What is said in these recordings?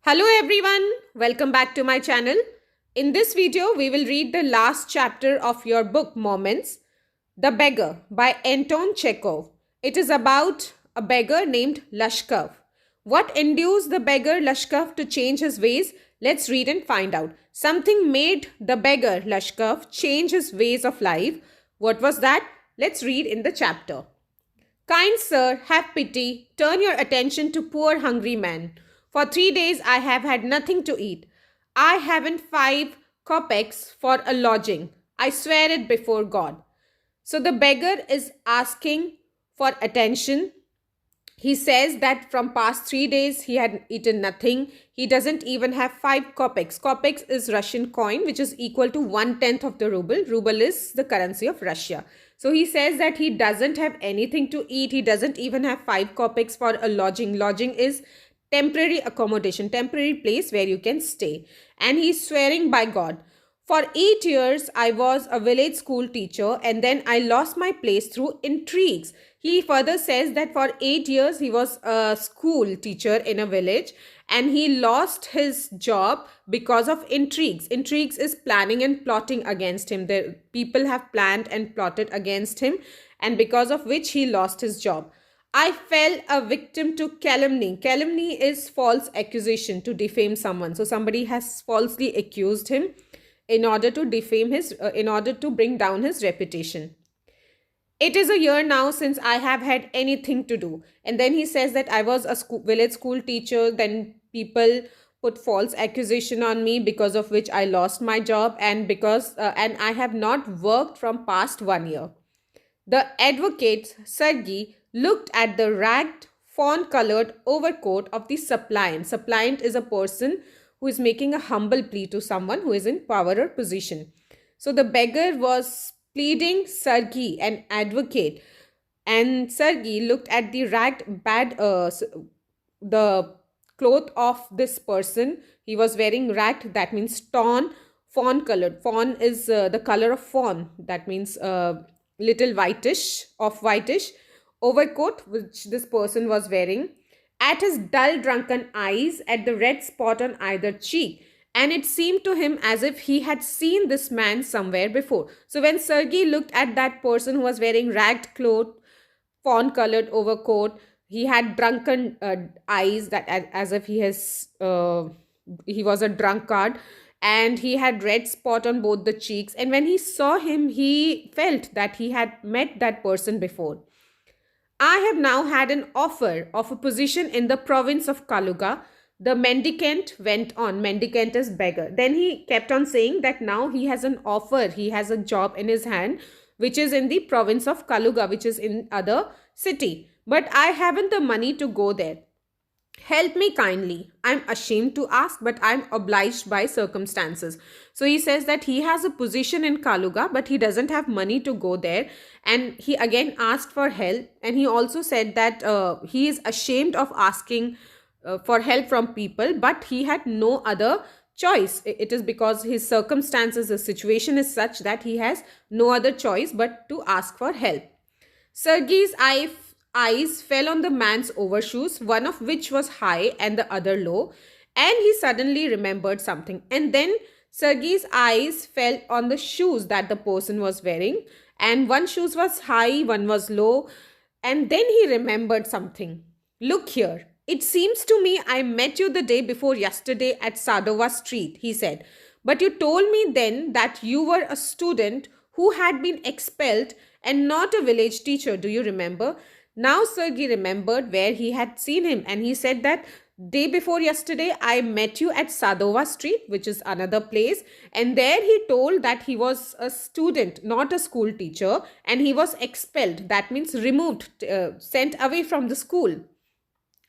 Hello everyone, welcome back to my channel. In this video, we will read the last chapter of your book Moments, The Beggar by Anton Chekhov. It is about a beggar named Lashkov. What induced the beggar Lashkov to change his ways? Let's read and find out. Something made the beggar Lashkov change his ways of life. What was that? Let's read in the chapter. Kind sir, have pity. Turn your attention to poor hungry man. For 3 days I have had nothing to eat. I haven't 5 kopecks for a lodging. I swear it before God. So the beggar is asking for attention. He says that from past 3 days he had eaten nothing. He doesn't even have 5 kopecks. Kopecks is Russian coin, which is equal to 1/10 of the ruble. Ruble is the currency of Russia. So he says that he doesn't have anything to eat. He doesn't even have 5 kopecks for a lodging. Lodging is temporary accommodation, temporary place where you can stay. And he's swearing by God. For 8 years, I was a village school teacher and then I lost my place through intrigues. He further says that for 8 years, he was a school teacher in a village and he lost his job because of intrigues. Intrigues is planning and plotting against him. The people have planned and plotted against him, and because of which he lost his job. I fell a victim to calumny. Calumny is false accusation, to defame someone. So somebody has falsely accused him in order to defame in order to bring down his reputation. It is a year now since I have had anything to do. And then he says that I was a village school teacher. Then people put false accusation on me, because of which I lost my job, and and I have not worked from past 1 year. The advocate, Sergei, looked at the ragged, fawn-colored overcoat of the suppliant. Suppliant is a person who is making a humble plea to someone who is in power or position. So the beggar was pleading Sergei, an advocate, and Sergei looked at the the cloth of this person. He was wearing ragged, that means torn, fawn colored. Fawn is the color of fawn, that means little whitish, off whitish overcoat which this person was wearing, at his dull drunken eyes, at the red spot on either cheek, and it seemed to him as if he had seen this man somewhere before. So when Sergei looked at that person who was wearing ragged cloth, fawn colored overcoat, he had drunken eyes, that as if he was a drunkard, and he had red spot on both the cheeks, and when he saw him he felt that he had met that person before. I have now had an offer of a position in the province of Kaluga. The mendicant went on. Mendicant is beggar. Then he kept on saying that now he has an offer. He has a job in his hand, which is in the province of Kaluga, which is in other city. But I haven't the money to go there. Help me kindly. I'm ashamed to ask, but I'm obliged by circumstances. So he says that he has a position in Kaluga, but he doesn't have money to go there. And he again asked for help. And he also said that he is ashamed of asking for help from people, but he had no other choice. It is because his circumstances, his situation is such that he has no other choice but to ask for help. Sergei's eyes fell on the man's overshoes, one of which was high and the other low, and he suddenly remembered something. And then Sergei's eyes fell on the shoes that the person was wearing, and one shoes was high, one was low, and then he remembered something. Look here. It seems to me I met you the day before yesterday at Sadova Street, he said. But you told me then that you were a student who had been expelled and not a village teacher. Do you remember? Now Sergei remembered where he had seen him, and he said that day before yesterday I met you at Sadova Street, which is another place, and there he told that he was a student, not a school teacher, and he was expelled. That means removed, sent away from the school.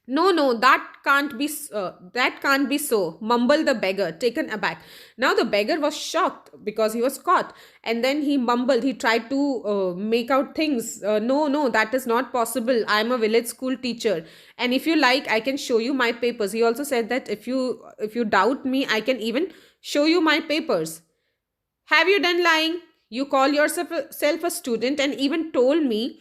No, no, that can't be so, mumbled the beggar, taken aback. Now the beggar was shocked because he was caught, and then he mumbled, he tried to make out things. No, no, that is not possible. I am a village school teacher, and if you like, I can show you my papers. He also said that if you doubt me, I can even show you my papers. Have you done lying? You call yourself a student and even told me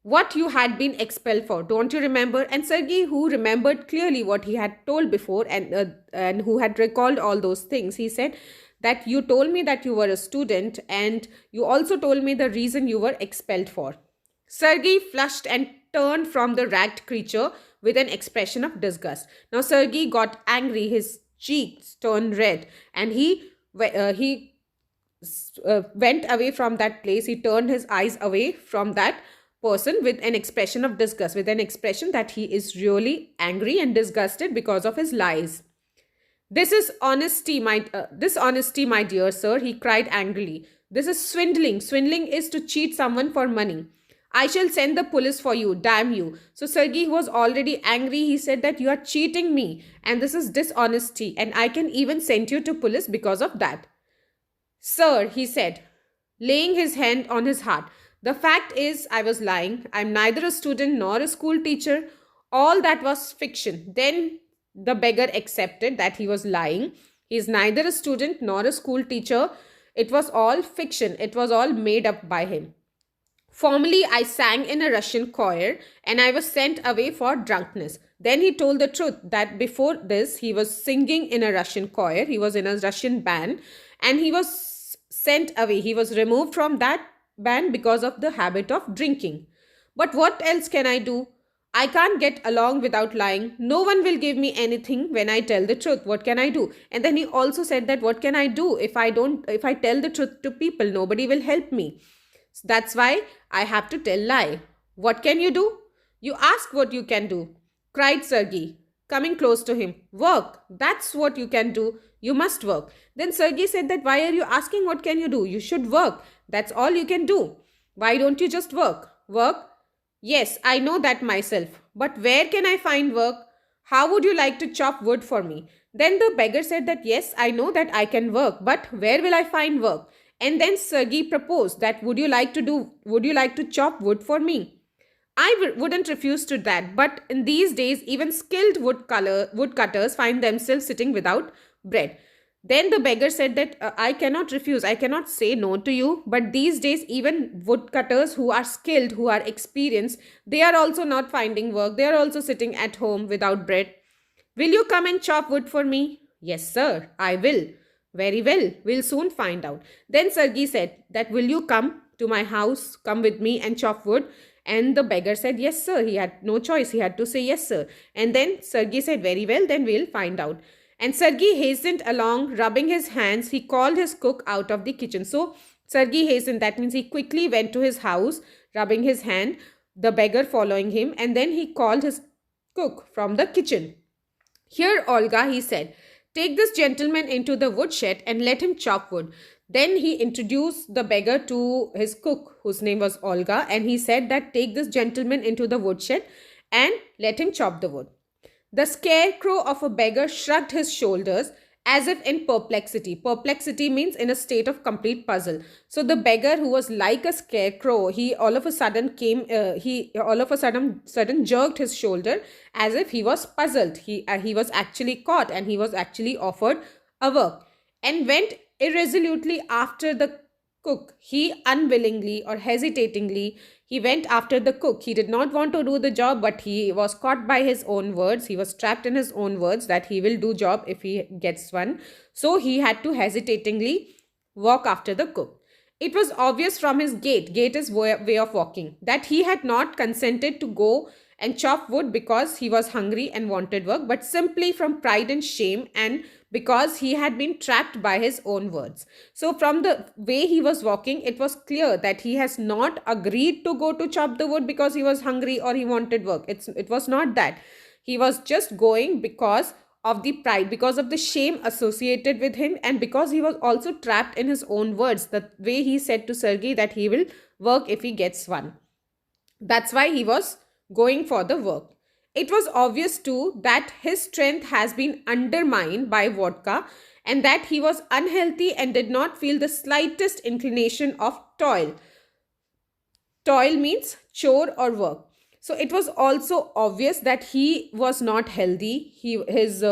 what you had been expelled for. Don't you remember? And Sergei, who remembered clearly what he had told before, and who had recalled all those things, he said that you told me that you were a student, and you also told me the reason you were expelled for. Sergei flushed and turned from the ragged creature with an expression of disgust. Now Sergei got angry, his cheeks turned red, and he went away from that place. He turned his eyes away from that person with an expression of disgust, with an expression that he is really angry and disgusted because of his lies. This honesty, my dear sir, he cried angrily. This is swindling. Swindling is to cheat someone for money. I shall send the police for you, damn you. So Sergei was already angry. He said that you are cheating me and this is dishonesty, and I can even send you to police because of that. Sir, he said, laying his hand on his heart, the fact is, I was lying. I'm neither a student nor a school teacher. All that was fiction. Then the beggar accepted that he was lying. He is neither a student nor a school teacher. It was all fiction. It was all made up by him. Formerly, I sang in a Russian choir and I was sent away for drunkenness. Then he told the truth that before this, he was singing in a Russian choir. He was in a Russian band and he was sent away. He was removed from that band because of the habit of drinking. But what else can I do? I can't get along without lying. No one will give me anything when I tell the truth. What can I do? And then he also said that what can I do if I tell the truth to people? Nobody will help me. That's why I have to tell lie. What can you do? You ask what you can do, cried Sergei, coming close to him. Work. That's what you can do. You must work. Then Sergei said that why are you asking what can you do? You should work. That's all you can do. Why don't you just work? Work? Yes, I know that myself. But where can I find work? How would you like to chop wood for me? Then the beggar said that yes, I know that I can work, but where will I find work? And then Sergei proposed that would you like to chop wood for me? I wouldn't refuse to that, but in these days, even skilled woodcutters find themselves sitting without bread. Then the beggar said that I cannot refuse, I cannot say no to you, but these days, even woodcutters who are skilled, who are experienced, they are also not finding work. They are also sitting at home without bread. Will you come and chop wood for me? Yes, sir, I will. Very well, we'll soon find out. Then Sergei said that will you come to my house, come with me and chop wood? And the beggar said, yes, sir. He had no choice. He had to say, yes, sir. And then Sergei said, very well, then we'll find out. And Sergei hastened along, rubbing his hands. He called his cook out of the kitchen. So Sergei hastened. That means he quickly went to his house, rubbing his hand, the beggar following him. And then he called his cook from the kitchen. Here, Olga, he said, take this gentleman into the woodshed and let him chop wood. Then he introduced the beggar to his cook, whose name was Olga, and he said that take this gentleman into the woodshed and let him chop the wood. The scarecrow of a beggar shrugged his shoulders as if in perplexity. Perplexity means in a state of complete puzzle. So the beggar, who was like a scarecrow, he all of a sudden sudden jerked his shoulder as if he was puzzled. He was actually caught and he was actually offered a work and went irresolutely after the cook. He unwillingly or hesitatingly he went after the cook. He did not want to do the job, but he was caught by his own words. He was trapped in his own words that he will do job if he gets one. So he had to hesitatingly walk after the cook. It was obvious from his gait is way of walking, that he had not consented to go and chop wood because he was hungry and wanted work, but simply from pride and shame and because he had been trapped by his own words. So from the way he was walking, it was clear that he has not agreed to go to chop the wood because he was hungry or he wanted work. It was not that. He was just going because of the pride, because of the shame associated with him, and because he was also trapped in his own words, the way he said to Sergei that he will work if he gets one. That's why he was going for the work. It was obvious too that his strength has been undermined by vodka and that he was unhealthy and did not feel the slightest inclination of toil. Toil means chore or work. So it was also obvious that he was not healthy. His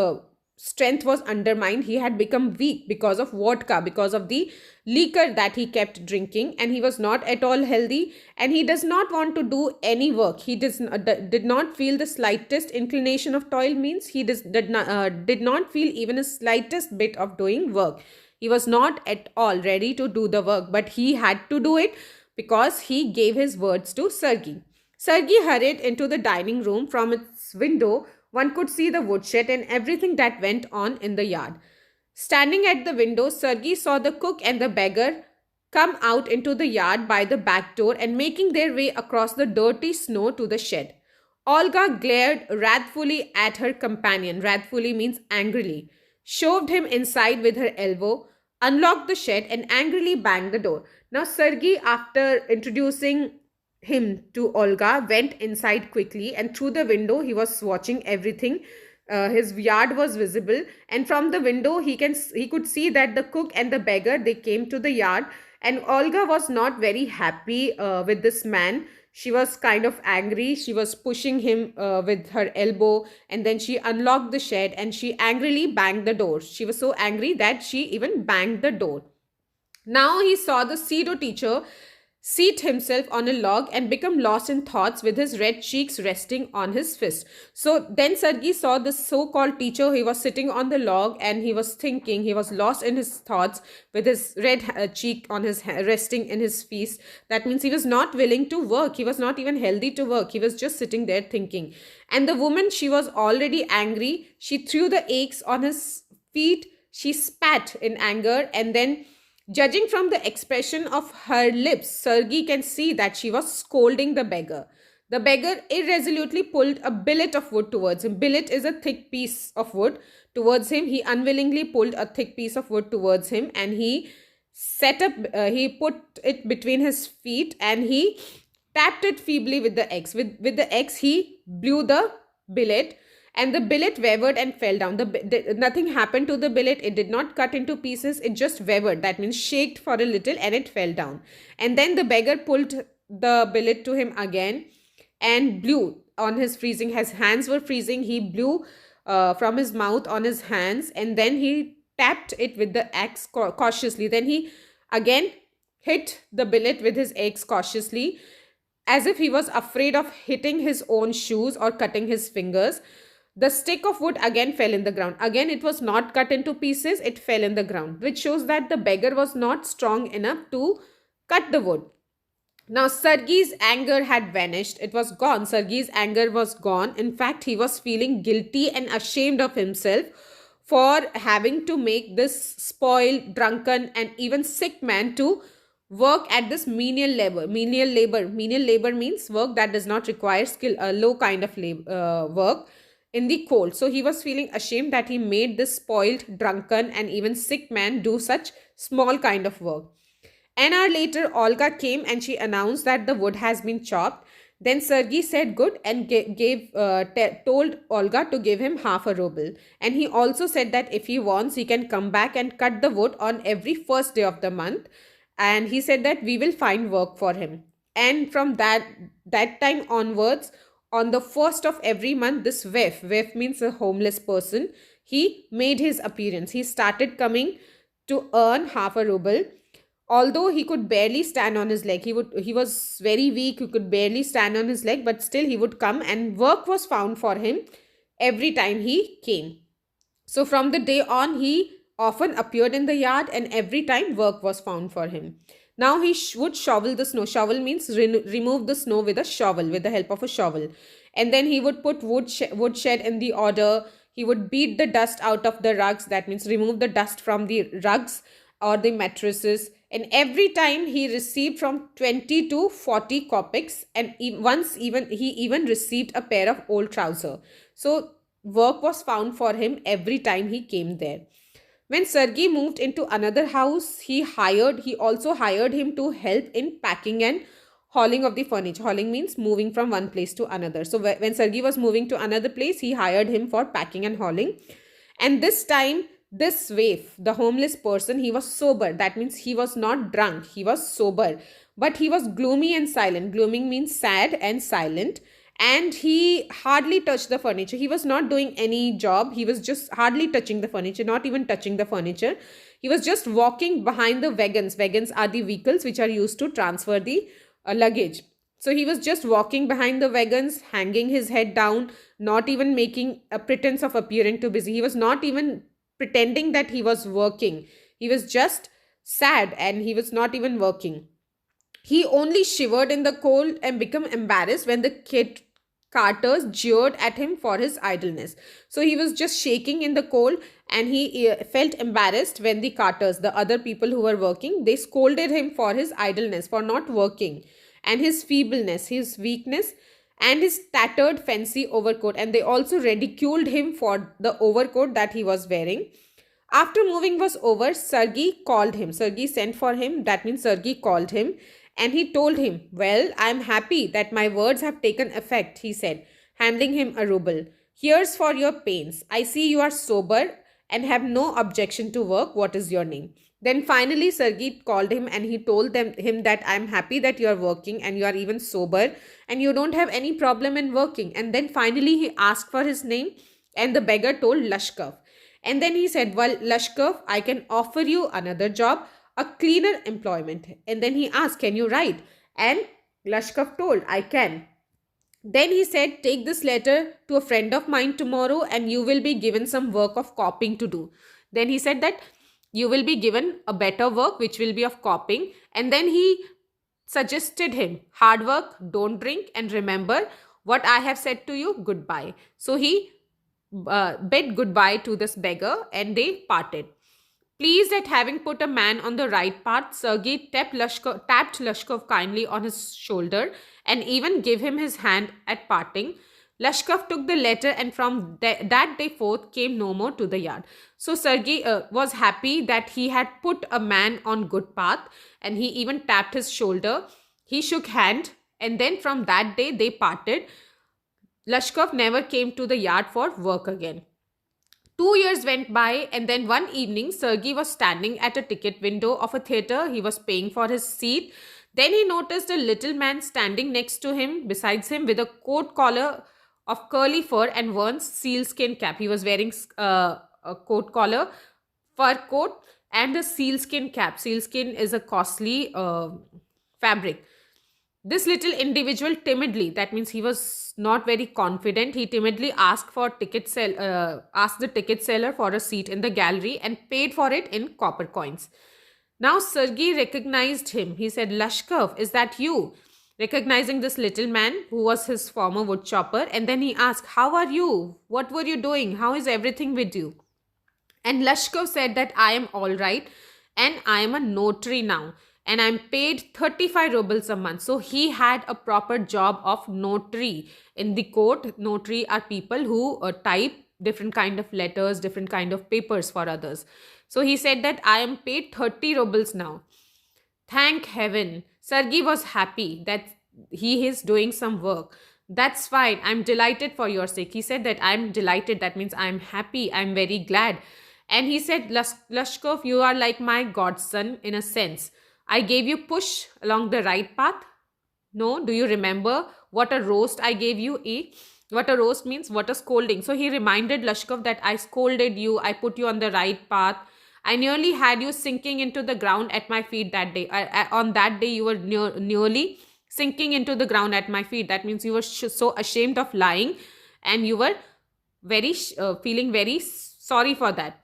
strength was undermined. He had become weak because of vodka, because of the liquor that he kept drinking, and he was not at all healthy, and he does not want to do any work. He did not feel the slightest inclination of toil, means he did not feel even a slightest bit of doing work. He was not at all ready to do the work, but he had to do it because he gave his words to Sergei. Sergei hurried into the dining room. From its window, one could see the woodshed and everything that went on in the yard. Standing at the window, Sergei saw the cook and the beggar come out into the yard by the back door and making their way across the dirty snow to the shed. Olga glared wrathfully at her companion. Wrathfully means angrily. Shoved him inside with her elbow, unlocked the shed, and angrily banged the door. Now, Sergei, after introducing him to Olga, went inside quickly, and through the window he was watching everything. His yard was visible, and from the window he could see that the cook and the beggar, they came to the yard, and Olga was not very happy with this man. She was kind of angry. She was pushing him with her elbow, and then she unlocked the shed and she angrily banged the door. She was so angry that she even banged the door. Now he saw the pseudo teacher seat himself on a log and become lost in thoughts with his red cheeks resting on his fist. So then Sergei saw the so-called teacher. He was sitting on the log and he was thinking. He was lost in his thoughts with his red cheek on his resting in his fist. That means he was not willing to work. He was not even healthy to work. He was just sitting there thinking. And the woman, she was already angry. She threw the eggs on his feet. She spat in anger, and then, judging from the expression of her lips, Sergei can see that she was scolding the beggar. The beggar irresolutely pulled a billet of wood towards him. Billet is a thick piece of wood towards him. He unwillingly pulled a thick piece of wood towards him, and he put it between his feet, and he tapped it feebly with the axe. With the axe, he blew the billet, and the billet wavered and fell down. Nothing happened to the billet. It did not cut into pieces. It just wavered. That means shaked for a little, and it fell down. And then the beggar pulled the billet to him again and blew on his freezing. His hands were freezing. He blew from his mouth on his hands, and then he tapped it with the axe cautiously. Then he again hit the billet with his axe cautiously, as if he was afraid of hitting his own shoes or cutting his fingers. The stick of wood again fell in the ground. Again, it was not cut into pieces, it fell in the ground, which shows that the beggar was not strong enough to cut the wood. Now, Sergei's anger had vanished. It was gone. Sergei's anger was gone. In fact, he was feeling guilty and ashamed of himself for having to make this spoiled, drunken, and even sick man to work at this menial labor. Menial labor means work that does not require skill, a low kind of work in the cold. So he was feeling ashamed that he made this spoiled, drunken, and even sick man do such small kind of work. An hour later, Olga came and she announced that the wood has been chopped. Then Sergei said good and told Olga to give him half a ruble. And he also said that if he wants, he can come back and cut the wood on every first day of the month. And he said that we will find work for him. And from that time onwards, on the first of every month, this waif means a homeless person, he made his appearance. He started coming to earn half a ruble. Although he could barely stand on his leg, he was very weak, he could barely stand on his leg, but still he would come, and work was found for him every time he came. So from the day on, he often appeared in the yard, and every time work was found for him. Now he would shovel the snow. Shovel means remove the snow with a shovel, with the help of a shovel. And then he would put woodshed in the order. He would beat the dust out of the rugs. That means remove the dust from the rugs or the mattresses. And every time he received from 20 to 40 kopecks. And once he even received a pair of old trousers. So work was found for him every time he came there. When Sergei moved into another house, he also hired him to help in packing and hauling of the furniture. Hauling means moving from one place to another. So when Sergei was moving to another place, he hired him for packing and hauling. And this time, this waif, the homeless person, he was sober. That means he was not drunk. He was sober. But he was gloomy and silent. Gloomy means sad and silent. and he hardly touched the furniture. He was not doing any job. He was just hardly touching the furniture, not even touching the furniture. He was just walking behind the wagons. Wagons are the vehicles which are used to transfer the luggage. So he was just walking behind the wagons, hanging his head down, not even making a pretense of appearing too busy. He was not even pretending that he was working. He was just sad and he was not even working. He only shivered in the cold and became embarrassed when the kid carters jeered at him for his idleness. So he was just shaking in the cold, and he felt embarrassed when the carters, the other people who were working, they scolded him for his idleness, for not working, and his feebleness, his weakness, and his tattered fancy overcoat. And they also ridiculed him for the overcoat that he was wearing. After moving was over, Sergei called him. Sergei sent for him. That means Sergei called him and he told him, "Well, I am happy that my words have taken effect," he said, handing him a ruble. "Here's for your pains. I see you are sober and have no objection to work. What is your name?" Then finally, Sergei called him and he told him that I am happy that you are working and you are even sober and you don't have any problem in working. And then finally, he asked for his name and the beggar told Lashkov. And then he said, "Well, Lashkov, I can offer you another job, a cleaner employment." And then he asked, "Can you write?" And Lashkov told, "I can." Then he said, "Take this letter to a friend of mine tomorrow and you will be given some work of copying to do." Then he said that you will be given a better work which will be of copying. And then he suggested him, "Hard work, don't drink, and remember what I have said to you, goodbye." So he bid goodbye to this beggar and they parted. Pleased at having put a man on the right path, Sergei tapped Lashkov kindly on his shoulder and even gave him his hand at parting. Lashkov took the letter and from that day forth came no more to the yard. So Sergei was happy that he had put a man on good path and he even tapped his shoulder. He shook hand and then from that day they parted. Lashkov never came to the yard for work again. 2 years went by, and then one evening, Sergei was standing at a ticket window of a theater. He was paying for his seat. Then he noticed a little man standing next to him, besides him, with a coat collar of curly fur and worn sealskin cap. He was wearing a coat collar, fur coat, and a sealskin cap. Sealskin is a costly fabric. This little individual timidly, that means he was not very confident, he timidly asked asked the ticket seller for a seat in the gallery and paid for it in copper coins. Now Sergei recognized him. He said, "Lashkov, is that you?" Recognizing this little man who was his former wood chopper, and then he asked, "How are you? What were you doing? How is everything with you?" And Lashkov said that I am all right and I am a notary now and I'm paid 35 rubles a month. So he had a proper job of notary. In the court, notary are people who type different kind of letters, different kind of papers for others. So he said that I am paid 30 rubles now. Thank heaven. Sergei was happy that he is doing some work. "That's fine. I'm delighted for your sake." He said that I'm delighted. That means I'm happy. I'm very glad. And he said, "Lashkov, you are like my godson in a sense. I gave you push along the right path. No, do you remember what a roast I gave you? What a roast means, what a scolding." So he reminded Lashkov that I scolded you, I put you on the right path. I nearly had you sinking into the ground at my feet that day. On that day, you were nearly sinking into the ground at my feet. That means you were so ashamed of lying and you were feeling very sorry for that.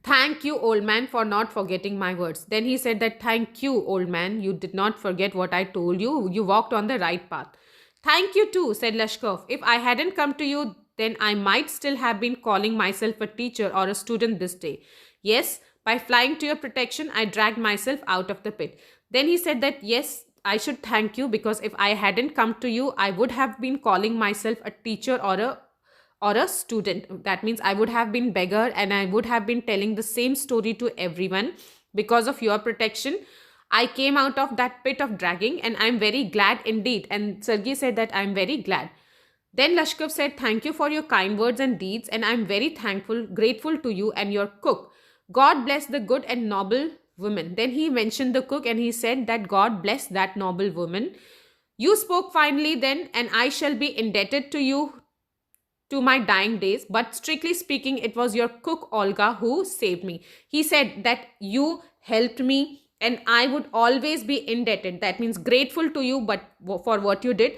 "Thank you, old man, for not forgetting my words." Then he said that, "Thank you, old man. You did not forget what I told you. You walked on the right path." "Thank you too," said Lashkov. "If I hadn't come to you, then I might still have been calling myself a teacher or a student this day. Yes, by flying to your protection, I dragged myself out of the pit." Then he said that, "Yes, I should thank you because if I hadn't come to you, I would have been calling myself a teacher or a student. That means I would have been beggar and I would have been telling the same story to everyone. Because of your protection, I came out of that pit of dragging and I'm very glad indeed." And Sergei said that I'm very glad. Then Lashkov said, "Thank you for your kind words and deeds and I'm very grateful to you and your cook. God bless the good and noble woman." Then he mentioned the cook and he said that God bless that noble woman. You spoke finely then, and I shall be indebted to you to my dying days. But strictly speaking, it was your cook Olga who saved me. He said that you helped me, and I would always be indebted. That means grateful to you, but for what you did.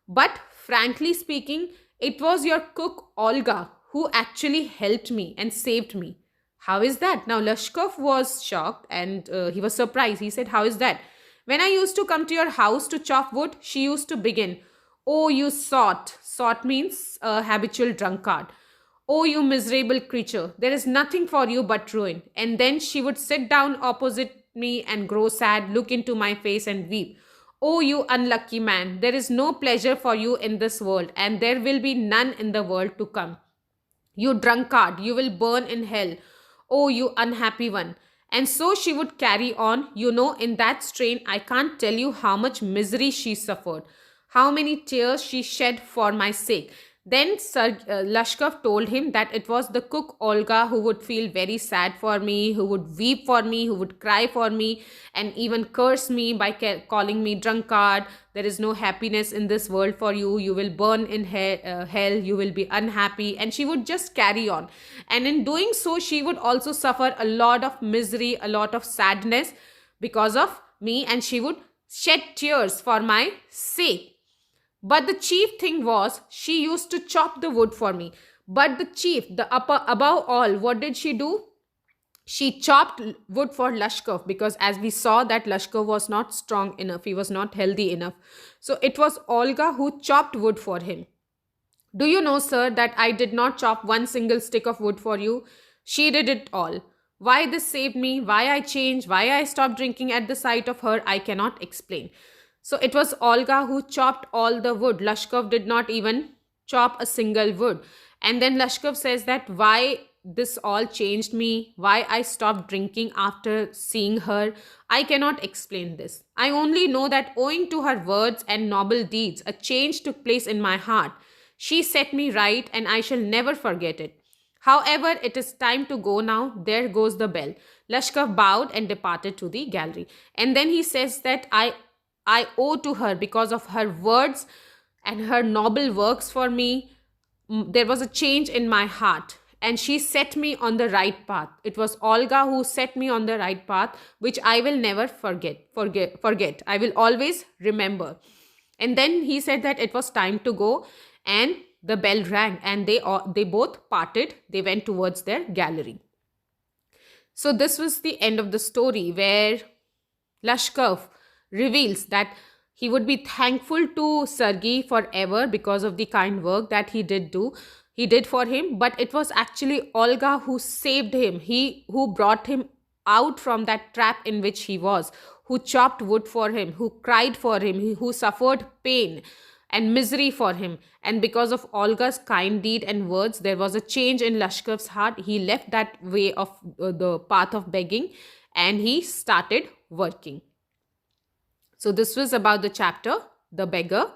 But frankly speaking, it was your cook Olga who actually helped me and saved me. How is that? Now Lashkov was shocked and he was surprised. He said, how is that? When I used to come to your house to chop wood, she used to begin, oh, you sot. Sot means a habitual drunkard. Oh, you miserable creature. There is nothing for you but ruin. And then she would sit down opposite me and grow sad, look into my face and weep. Oh, you unlucky man. There is no pleasure for you in this world, and there will be none in the world to come. You drunkard, you will burn in hell. Oh, you unhappy one. And so she would carry on, in that strain. I can't tell you how much misery she suffered, how many tears she shed for my sake. Then Sir Lashkov told him that it was the cook Olga who would feel very sad for me, who would weep for me, who would cry for me, and even curse me by calling me drunkard. There is no happiness in this world for you. You will burn in hell. You will be unhappy. And she would just carry on. And in doing so, she would also suffer a lot of misery, a lot of sadness because of me, and she would shed tears for my sake. But the chief thing was, she used to chop the wood for me. But the chief, above all, what did she do? She chopped wood for Lashkov, because as we saw that Lashkov was not strong enough, he was not healthy enough. So it was Olga who chopped wood for him. Do you know, sir, that I did not chop one single stick of wood for you? She did it all. Why this saved me, why I changed, why I stopped drinking at the sight of her, I cannot explain. So it was Olga who chopped all the wood. Lashkov did not even chop a single wood. And then Lashkov says that why this all changed me, why I stopped drinking after seeing her, I cannot explain this. I only know that owing to her words and noble deeds, a change took place in my heart. She set me right, and I shall never forget it. However, it is time to go now. There goes the bell. Lashkov bowed and departed to the gallery. And then he says that I owe to her because of her words and her noble works for me. There was a change in my heart, and she set me on the right path. It was Olga who set me on the right path, which I will never forget. I will always remember. And then he said that it was time to go, and the bell rang, and they both parted. They went towards their gallery. So this was the end of the story, where Lashkov reveals that he would be thankful to Sergei forever because of the kind work that he did for him. But it was actually Olga who saved him, who brought him out from that trap in which he was, who chopped wood for him, who cried for him, who suffered pain and misery for him. And because of Olga's kind deed and words, there was a change in Lashkov's heart. He left that way of the path of begging, and he started working. So this was about the chapter, The Beggar.